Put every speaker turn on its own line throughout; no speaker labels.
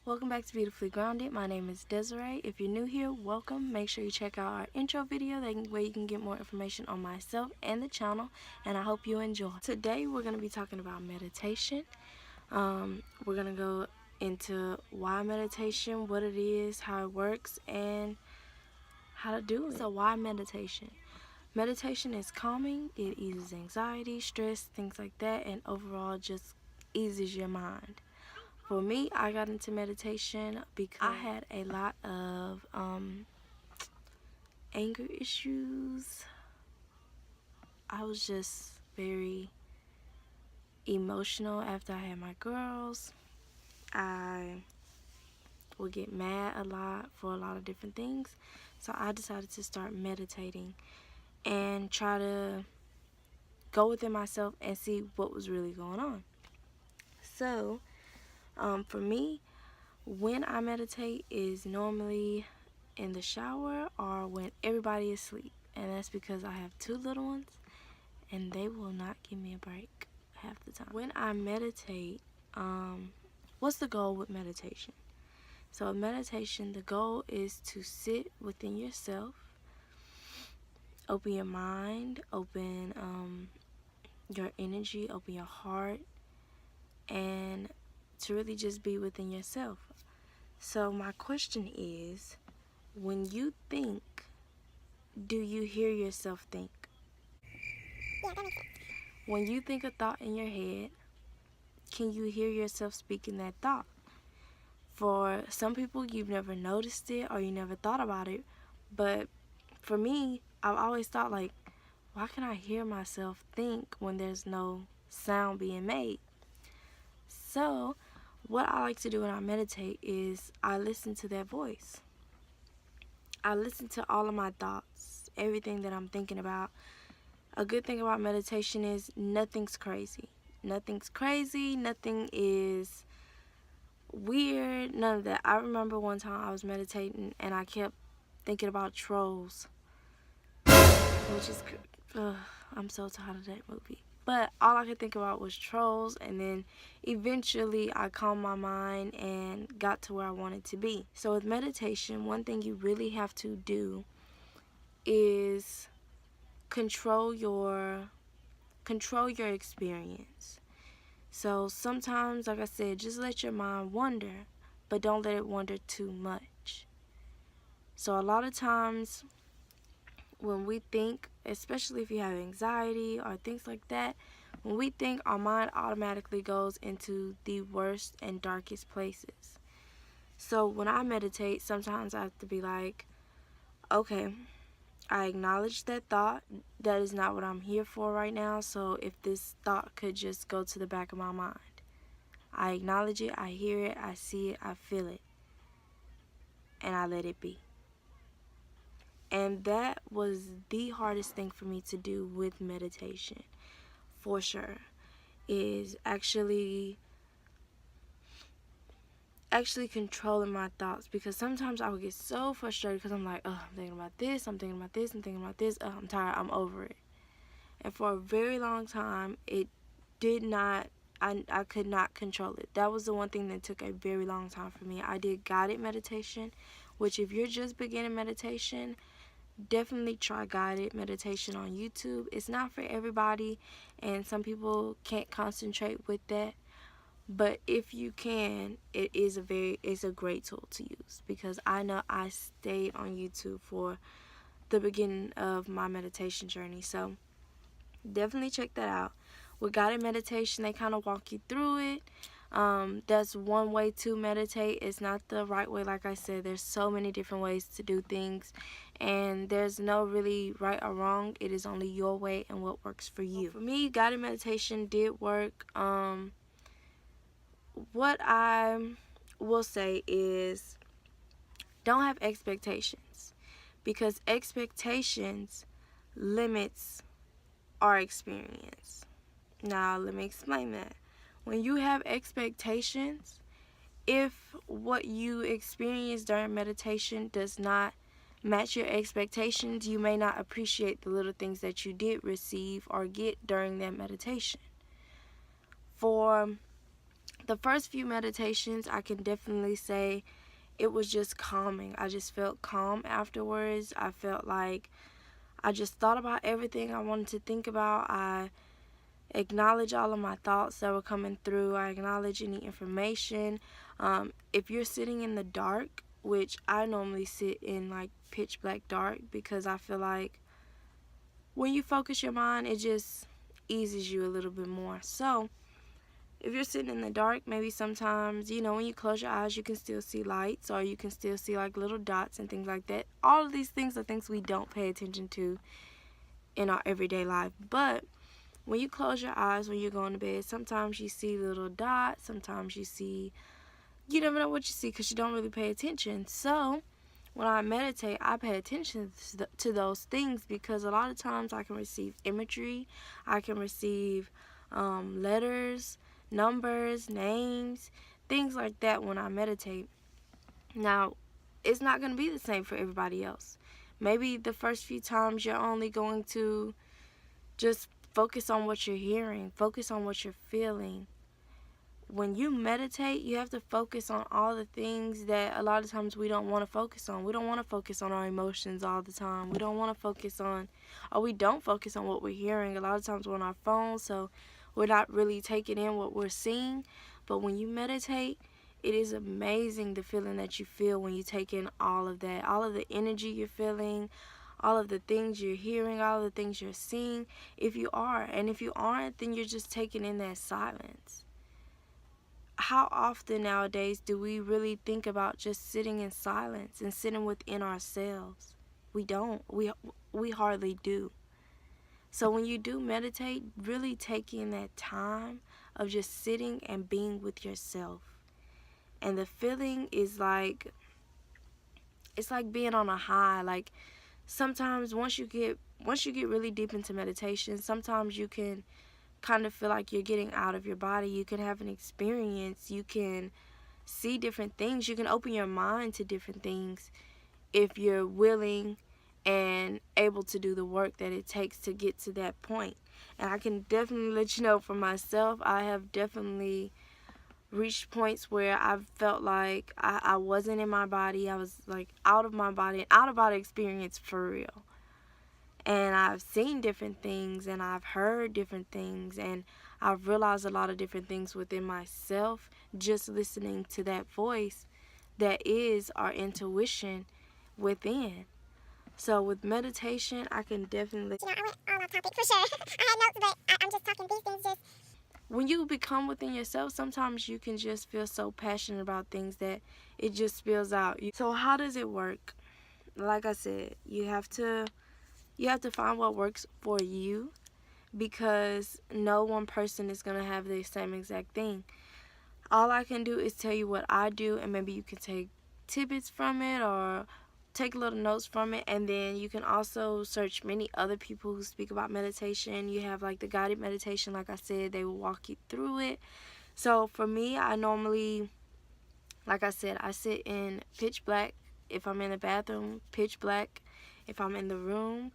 Welcome back to Beautifully Grounded. My name is Desiree. If you're new here, welcome. Make sure you check out our intro video where you can get more information on myself and the channel, and I hope you enjoy. Today we're going to be talking about meditation. We're going to go into why meditation, what it is, how it works, and how to do it. So why meditation? Meditation is calming. It eases anxiety, stress, things like that, and overall just eases your mind. For me, I got into meditation because I had a lot of anger issues. I was just very emotional after I had my girls. I would get mad a lot for a lot of different things. So I decided to start meditating and try to go within myself and see what was really going on. So, for me, when I meditate is normally in the shower or when everybody is asleep, and that's because I have two little ones and they will not give me a break half the time. When I meditate, what's the goal with meditation? So meditation, the goal is to sit within yourself, open your mind, open your energy, open your heart, and to really just be within yourself. So my question is, when you think, do you hear yourself think?
Yeah, that makes sense.
When you think a thought in your head, can you hear yourself speaking that thought? For some people, you've never noticed it or you never thought about it. But for me, I've always thought, like, why can I hear myself think when there's no sound being made? So what I like to do when I meditate is I listen to that voice. I listen to all of my thoughts, everything that I'm thinking about. A good thing about meditation is nothing's crazy. Nothing's crazy, nothing is weird, none of that. I remember one time I was meditating and I kept thinking about Trolls, which is, I'm so tired of that movie. But all I could think about was Trolls, and then eventually I calmed my mind and got to where I wanted to be. So with meditation, one thing you really have to do is control your experience. So sometimes, like I said, just let your mind wander, but don't let it wander too much. So a lot of times when we think, especially if you have anxiety or things like that, when we think, our mind automatically goes into the worst and darkest places. So when I meditate, sometimes I have to be like, okay, I acknowledge that thought. That is not what I'm here for right now. So if this thought could just go to the back of my mind, I acknowledge it, I hear it, I see it, I feel it, and I let it be. And that was the hardest thing for me to do with meditation, for sure, is actually controlling my thoughts, because sometimes I would get so frustrated because I'm like, oh, I'm thinking about this, I'm thinking about this, I'm thinking about this, oh, I'm tired, I'm over it. And for a very long time, it did not, I could not control it. That was the one thing that took a very long time for me. I did guided meditation, which if you're just beginning meditation, definitely try guided meditation on YouTube. It's not for everybody, and some people can't concentrate with that. But if you can, it's a great tool to use, because I know I stayed on YouTube for the beginning of my meditation journey. So definitely check that out. With guided meditation, they kind of walk you through it. That's one way to meditate. It's not the right way. Like I said, there's so many different ways to do things, and there's no really right or wrong. It is only your way and what works for you. For me, guided meditation did work. What I will say is, don't have expectations, because expectations limits our experience. Now, let me explain that. When you have expectations, if what you experience during meditation does not match your expectations, you may not appreciate the little things that you did receive or get during that meditation. For The first few meditations, I can definitely say it was just calming. I just felt calm afterwards. I felt like I just thought about everything I wanted to think about. I acknowledge all of my thoughts that were coming through. I acknowledge any information. If you're sitting in the dark, which I normally sit in like pitch black dark, because I feel like when you focus your mind, it just eases you a little bit more. So if you're sitting in the dark, maybe sometimes, when you close your eyes, you can still see lights, or you can still see like little dots and things like that. All of these things are things we don't pay attention to in our everyday life. But when you close your eyes, when you're going to bed, sometimes you see little dots, sometimes you never know what you see because you don't really pay attention. So when I meditate, I pay attention to those things, because a lot of times I can receive imagery, I can receive letters, numbers, names, things like that when I meditate. Now, it's not going to be the same for everybody else. Maybe the first few times you're only going to just focus on what you're hearing, focus on what you're feeling. When you meditate, you have to focus on all the things that a lot of times we don't want to focus on. We don't want to focus on our emotions all the time. We don't want to focus on, or we don't focus on what we're hearing. A lot of times we're on our phones, so we're not really taking in what we're seeing. But when you meditate, it is amazing the feeling that you feel when you take in all of that, all of the energy you're feeling, all of the things you're hearing, all of the things you're seeing. If you are, and if you aren't, then you're just taking in that silence. How often nowadays do we really think about just sitting in silence and sitting within ourselves? We don't. We hardly do. So when you do meditate, really take in that time of just sitting and being with yourself. And the feeling is like, it's like being on a high. Like sometimes once you get really deep into meditation, sometimes you can kind of feel like you're getting out of your body. You can have an experience. You can see different things. You can open your mind to different things if you're willing and able to do the work that it takes to get to that point. And I can definitely let you know for myself, I have definitely reached points where I've felt like I wasn't in my body. I was like out of my body, an out of body experience for real. And I've seen different things, and I've heard different things, and I've realized a lot of different things within myself just listening to that voice that is our intuition within. So with meditation, I can definitely...
I went all off topic for sure. I had notes, but I'm just talking these things just...
When you become within yourself, sometimes you can just feel so passionate about things that it just spills out. So how does it work? Like I said, you have to find what works for you, because no one person is going to have the same exact thing. All I can do is tell you what I do, and maybe you can take tidbits from it or take little notes from it. And then you can also search many other people who speak about meditation. You have like the guided meditation, like I said, they will walk you through it. So for me, I normally, like I said, I sit in pitch black. If I'm in the bathroom, pitch black. If I'm in the room,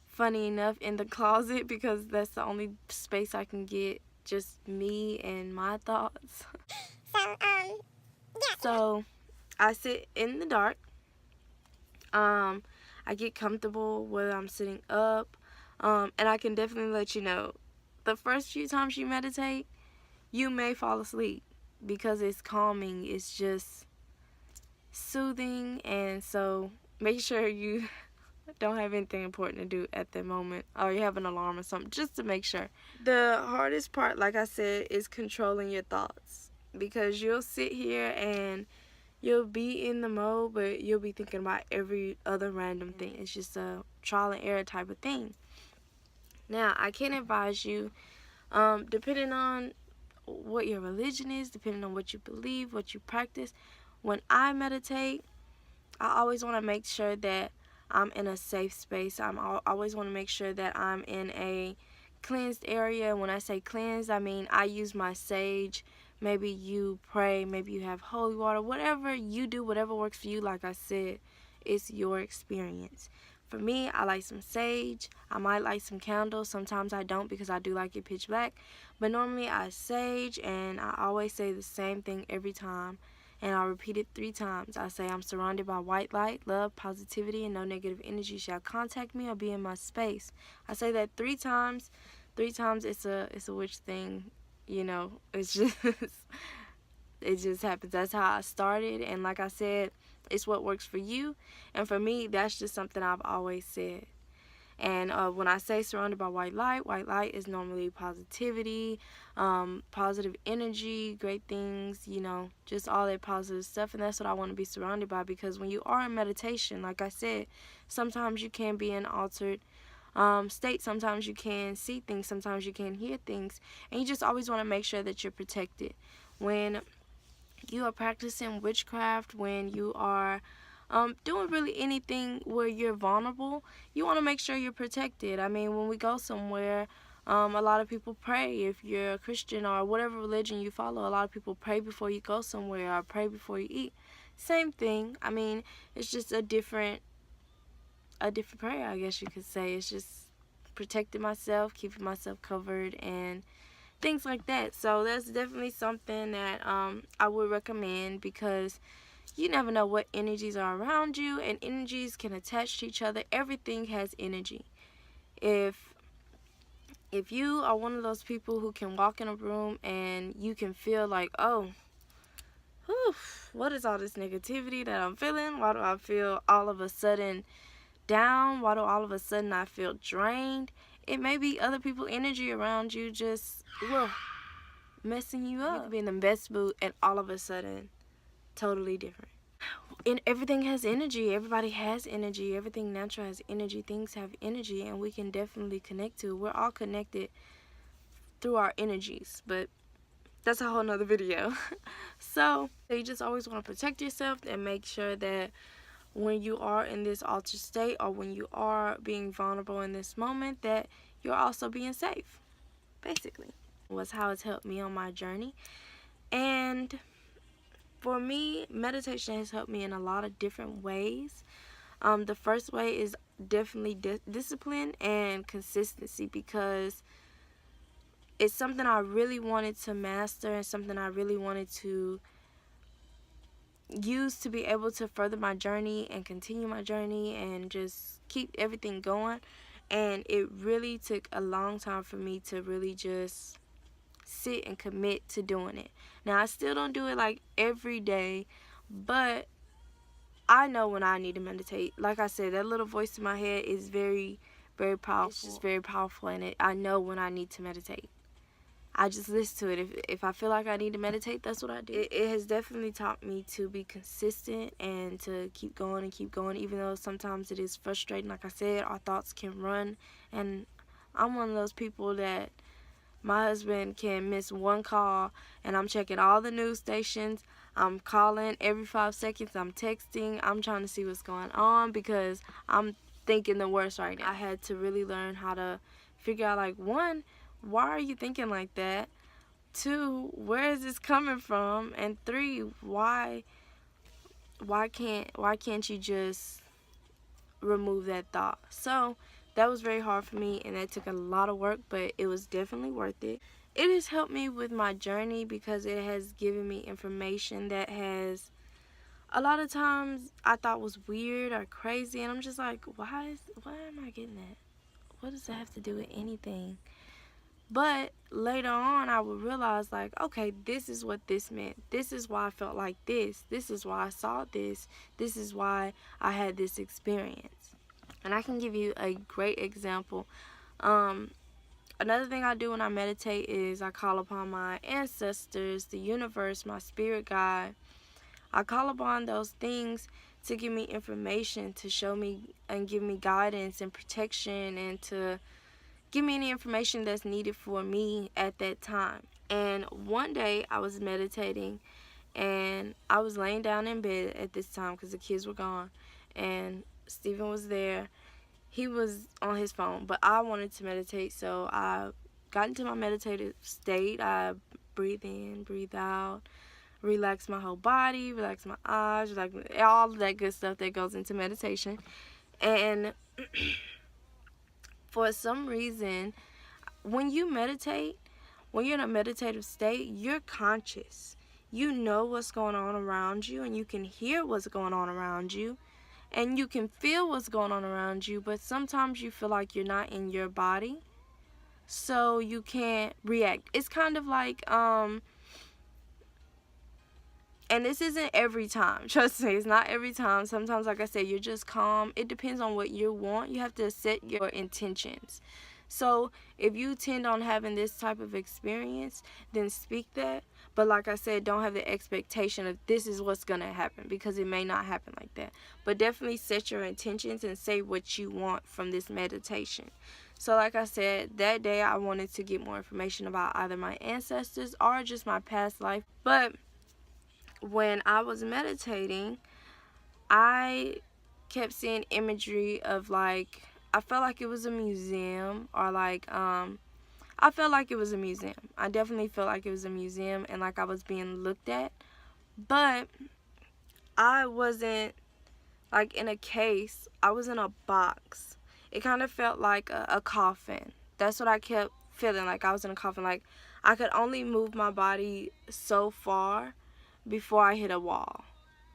funny enough, in the closet, because that's the only space I can get just me and my thoughts.
Yeah.
So I sit in the dark. I get comfortable whether I'm sitting up. And I can definitely let you know, the first few times you meditate, you may fall asleep because it's calming. It's just soothing. And so make sure you don't have anything important to do at the moment, or you have an alarm or something, just to make sure. The hardest part, like I said, is controlling your thoughts, because you'll sit here and you'll be in the mode, but you'll be thinking about every other random thing. It's just a trial and error type of thing. Now, I can advise you, depending on what your religion is, depending on what you believe, what you practice, when I meditate, I always want to make sure that I'm in a safe space. I always want to make sure that I'm in a cleansed area. When I say cleansed, I mean I use my sage. Maybe you pray, maybe you have holy water, whatever you do, whatever works for you. Like I said, it's your experience. For me, I like some sage. I might light some candles. Sometimes I don't because I do like it pitch black. But normally I sage, and I always say the same thing every time. And I'll repeat it 3 times. I say, I'm surrounded by white light, love, positivity, and no negative energy shall contact me or be in my space. I say that 3 times. 3 times it's a witch thing, you know. It's just it just happens. That's how I started, and like I said, it's what works for you. And for me, that's just something I've always said. And when I say surrounded by white light is normally positivity, positive energy, great things, you know, just all that positive stuff. And that's what I want to be surrounded by, because when you are in meditation, like I said, sometimes you can be in altered state. Sometimes you can see things, sometimes you can hear things, and you just always want to make sure that you're protected. When you are practicing witchcraft, when you are doing really anything where you're vulnerable, you want to make sure you're protected. I mean, when we go somewhere, a lot of people pray. If you're a Christian or whatever religion you follow, a lot of people pray before you go somewhere or pray before you eat. Same thing. I mean, it's just a different prayer, I guess you could say. It's just protecting myself, keeping myself covered, and things like that. So that's definitely something that I would recommend, because you never know what energies are around you, and energies can attach to each other. Everything has energy. If you are one of those people who can walk in a room and you can feel like, oh, whew, what is all this negativity that I'm feeling? Why do I feel all of a sudden down? Why do all of a sudden I feel drained? It may be other people's energy around you just messing you up. You could be in the best mood and all of a sudden totally different. And everything has energy. Everybody has energy. Everything natural has energy. Things have energy, and we can definitely connect to it. We're all connected through our energies, but that's a whole nother video. So you just always want to protect yourself and make sure that when you are in this altered state, or when you are being vulnerable in this moment, that you're also being safe, basically. Was how it's helped me on my journey. And for me, meditation has helped me in a lot of different ways. The first way is definitely discipline and consistency, because it's something I really wanted to master and something I really wanted to use to be able to further my journey and continue my journey and just keep everything going. And it really took a long time for me to really just sit and commit to doing it. Now, I still don't do it like every day, but I know when I need to meditate. Like I said, that little voice in my head is very, very powerful. It's just very powerful, and I know when I need to meditate. I just listen to it. If I feel like I need to meditate, that's what I do. It has definitely taught me to be consistent and to keep going and keep going, even though sometimes it is frustrating. Like I said, our thoughts can run, and I'm one of those people that my husband can miss one call, and I'm checking all the news stations. I'm calling every 5 seconds. I'm texting. I'm trying to see what's going on, because I'm thinking the worst right now. I had to really learn how to figure out, like, 1, why are you thinking like that? 2, where is this coming from? And 3, why can't you just remove that thought? So that was very hard for me, and that took a lot of work, but it was definitely worth it. It has helped me with my journey, because it has given me information that has a lot of times I thought was weird or crazy, and I'm just like, why am I getting that? What does that have to do with anything? But later on, I would realize, like, okay, this is what this meant. This is why I felt like this. This is why I saw this. This is why I had this experience. And I can give you a great example. Another thing I do when I meditate is I call upon my ancestors, the universe, my spirit guide. I call upon those things to give me information, to show me and give me guidance and protection, and to give me any information that's needed for me at that time. And one day I was meditating, and I was laying down in bed at this time because the kids were gone, and Stephen was there. He was on his phone, but I wanted to meditate, so I got into my meditative state. I breathe in, breathe out, relax my whole body, relax my eyes, like all of that good stuff that goes into meditation. And for some reason, when you meditate, when you're in a meditative state, you're conscious. You know what's going on around you, and you can hear what's going on around you, and you can feel what's going on around you, but sometimes you feel like you're not in your body, so you can't react. It's kind of like, and this isn't every time. Trust me, it's not every time. Sometimes, like I said, you're just calm. It depends on what you want. You have to set your intentions. So if you tend on having this type of experience, then speak that. But like I said, don't have the expectation of this is what's going to happen, because it may not happen like that. But definitely set your intentions and say what you want from this meditation. So like I said, that day I wanted to get more information about either my ancestors or just my past life. But when I was meditating, I kept seeing imagery of, like, I felt like it was a museum, or like, I felt like it was a museum. I definitely felt like it was a museum, and like I was being looked at. But I wasn't like in a case. I was in a box. It kind of felt like a coffin. That's what I kept feeling, like I was in a coffin. Like I could only move my body so far before I hit a wall,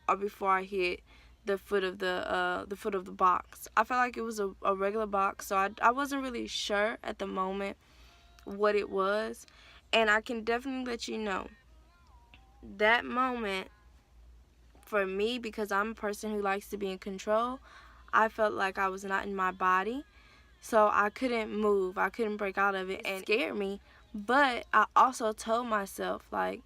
or before I hit the foot of the box. I felt like it was a regular box, so I wasn't really sure at the moment what it was. And I can definitely let you know, that moment for me, because I'm a person who likes to be in control, I felt like I was not in my body, so I couldn't move. I couldn't break out of it, and it scared me. But I also told myself, like,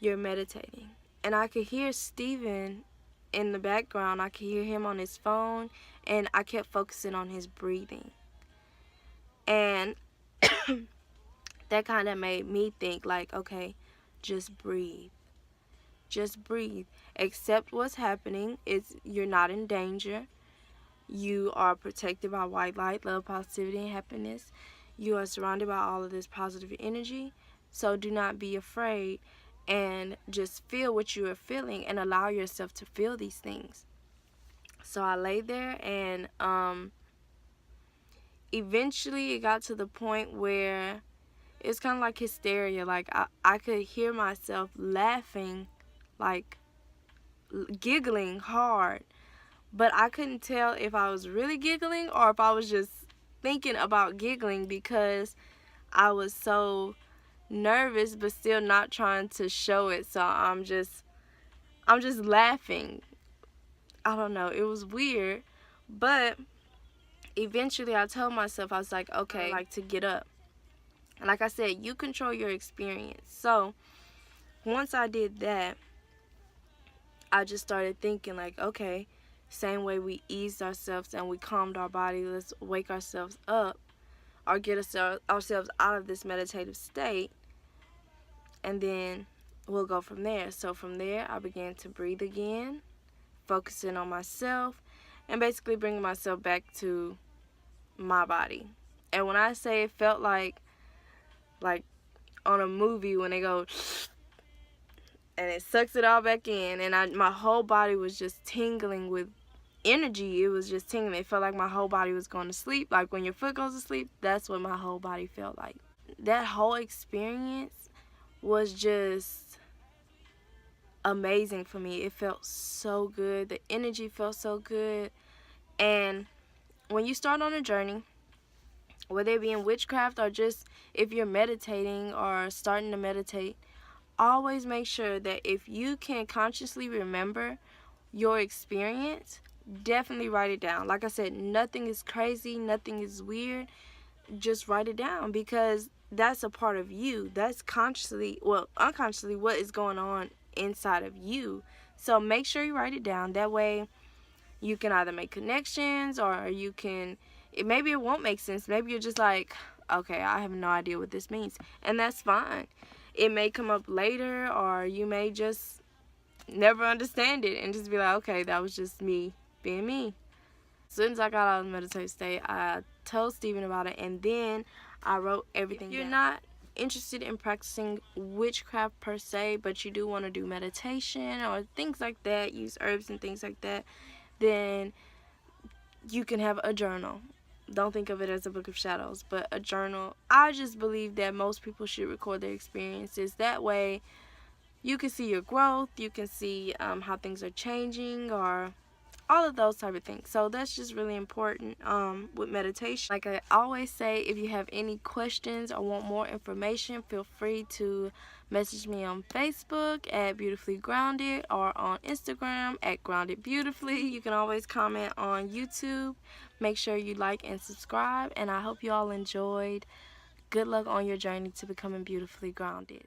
you're meditating. And I could hear Steven in the background. I could hear him on his phone, and I kept focusing on his breathing. And that kind of made me think, like, okay, just breathe. Just breathe. Accept what's happening. You're not in danger. You are protected by white light, love, positivity, and happiness. You are surrounded by all of this positive energy. So do not be afraid, and just feel what you are feeling and allow yourself to feel these things. So I lay there, and eventually it got to the point where it's kind of like hysteria. Like I could hear myself laughing, like giggling hard, but I couldn't tell if I was really giggling or if I was just thinking about giggling, because I was so nervous but still not trying to show it. So I'm just laughing. I don't know, it was weird. But eventually I told myself, I was like, okay, like to get up. And like I said, you control your experience. So once I did that, I just started thinking, like, okay, same way we eased ourselves and we calmed our body, let's wake ourselves up, or get ourselves out of this meditative state, and then we'll go from there. So from there, I began to breathe again, focusing on myself, and basically bringing myself back to my body. And when I say it felt like on a movie when they go and it sucks it all back in, and my whole body was just tingling with energy. It was just tingling. It felt like my whole body was going to sleep. Like when your foot goes to sleep, that's what my whole body felt like. That whole experience was just amazing for me. It felt so good. The energy felt so good. And when you start on a journey, whether it be in witchcraft or just if you're meditating or starting to meditate, always make sure that if you can consciously remember your experience, definitely write it down. Like I said, nothing is crazy, nothing is weird. Just write it down, because that's a part of you. That's consciously, well, unconsciously, what is going on inside of you. So make sure you write it down. That way you can either make connections, or you can, maybe it won't make sense. Maybe you're just like, okay, I have no idea what this means. And that's fine. It may come up later, or you may just never understand it and just be like, okay, that was just me being me. As soon as I got out of the meditative state, I told Steven about it, and then I wrote everything down. If you're not interested in practicing witchcraft per se, but you do want to do meditation or things like that, use herbs and things like that, then you can have a journal. Don't think of it as a book of shadows, but a journal. I just believe that most people should record their experiences. That way you can see your growth, you can see how things are changing, or all of those type of things. So that's just really important with meditation. Like I always say, if you have any questions or want more information, feel free to message me on Facebook at Beautifully Grounded or on Instagram at Grounded Beautifully. You can always comment on YouTube. Make sure you like and subscribe, and I hope you all enjoyed. Good luck on your journey to becoming beautifully grounded.